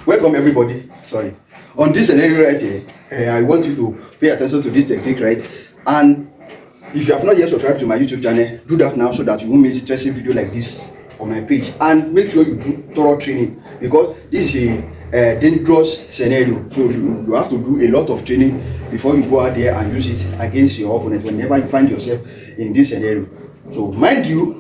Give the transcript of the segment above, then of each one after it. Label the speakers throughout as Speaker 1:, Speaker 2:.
Speaker 1: Welcome everybody. Sorry. On this scenario right here, I want you to pay attention to this technique, right? And if you have not yet subscribed to my YouTube channel, do that now so that you won't miss interesting video like this on my page. And make sure you do thorough training, because this is a dangerous scenario. So you have to do a lot of training before you go out there and use it against your opponent whenever you find yourself in this scenario. So mind you,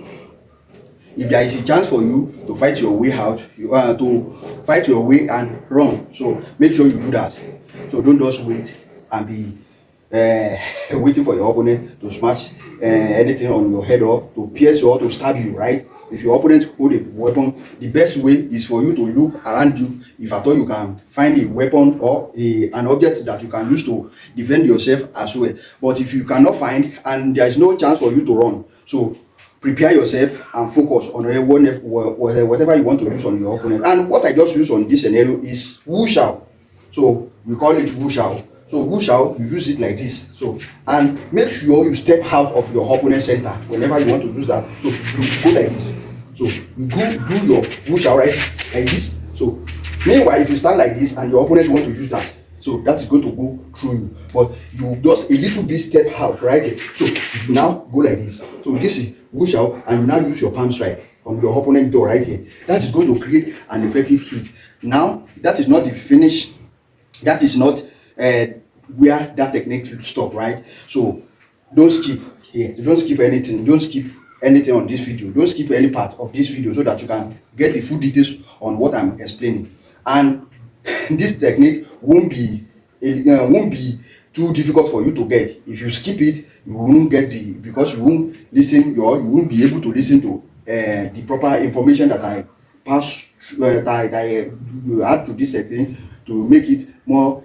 Speaker 1: if there is a chance for you to fight your way out, you to fight your way and run, so make sure you do that. So don't just wait and be waiting for your opponent to smash anything on your head or to pierce you or to stab you, right? If your opponent hold a weapon, the best way is for you to look around you if at all you can find a weapon or an object that you can use to defend yourself as well. But if you cannot find and there is no chance for you to run, so prepare yourself and focus on whatever you want to use on your opponent. And what I just used on this scenario is wushao. So we call it wushao. So wushao, you use it like this. So, and make sure you step out of your opponent's center whenever you want to use that. So you go like this. So you go do your wushao right like this. So meanwhile, if you stand like this and your opponent want to use that, so that is going to go through you, but you just a little bit step out, right? So you now go like this. So this is wushao, and you now use your palms right on your opponent door right here. That is going to create an effective hit. Now that is not the finish. That is not where that technique should stop, right? So don't skip here. Don't skip anything. Don't skip anything on this video. Don't skip any part of this video so that you can get the full details on what I'm explaining. And this technique won't be too difficult for you to get. If you skip it, you won't get because you won't listen, you won't be able to listen to the proper information that I pass that I add to this technique to make it more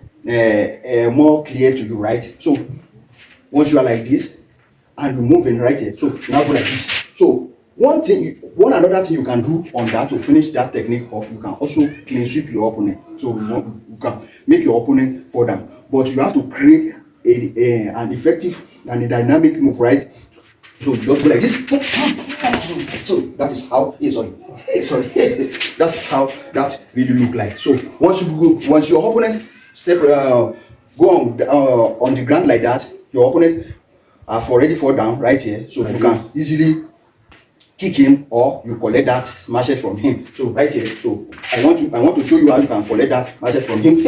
Speaker 1: clear to you, right? So once you are like this and you move in right here, so now go like this. So one another thing you can do on that to finish that technique off, you can also clean sweep your opponent. So you can make your opponent fall down, but you have to create an effective and a dynamic move, right? So you just go like this. So that is how that's how that really look like. So once your opponent go on the ground like that, your opponent have already fall down right here, so you can easily kick him or you collect that machete from him. So right here, so I want to show you how you can collect that machete from him.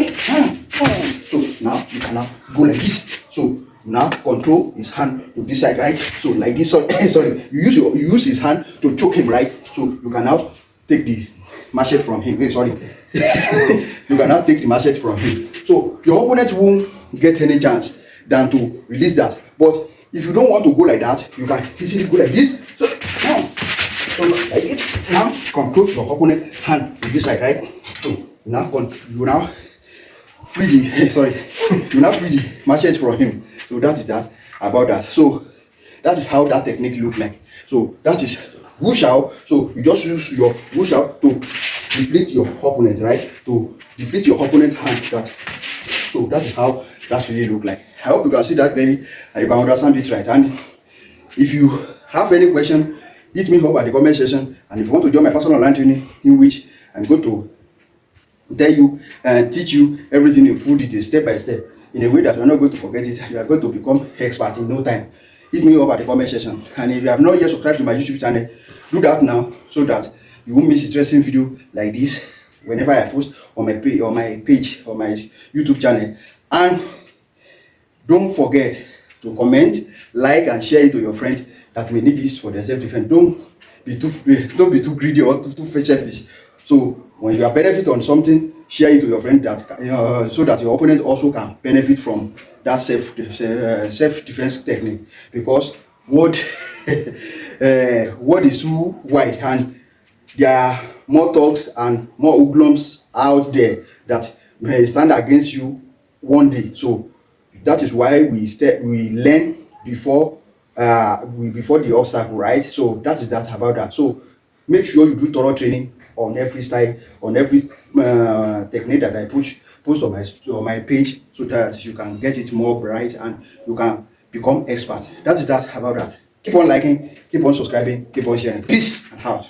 Speaker 1: So now you can now go like this. So now control his hand to this side, right? So like this. Sorry, you use his hand to choke him, right? So you can now take the machete from him. Sorry, you can now take the machete from him. So your opponent won't get any chance than to release that. But if you don't want to go like that, you can easily go like this. So now, like this. Now control your opponent hand to this side, right? So now you now free the machete from him. So that is that about that. So that is how that technique look like. So that is wushao. So you just use your wushao to deflate your opponent, right? To deflate your opponent's hand. So that is how that really look like. I hope you can see that clearly and you can understand it right. And if you have any question, hit me up at the comment section. And if you want to join my personal online training, in which I'm going to tell you and teach you everything in full detail, step by step, in a way that you're not going to forget it, you are going to become expert in no time, hit me up at the comment section. And if you have not yet subscribed to my YouTube channel, do that now so that you won't miss interesting video like this whenever I post on my page or my YouTube channel. And don't forget to comment, like, and share it to your friend that may need this for their self-defense. Don't be too greedy or too selfish. So when you are benefit on something, share it to your friend that so that your opponent also can benefit from that self-defense technique. Because what is too wide, and there are more thugs and more hoodlums out there that may stand against you one day. So that is why we learn before the obstacle, right? So that is that about that. So make sure you do thorough training on every style, on every technique that I post on my page, so that you can get it more bright and you can become expert. That is that about that. Keep on liking, keep on subscribing, keep on sharing. Peace and out.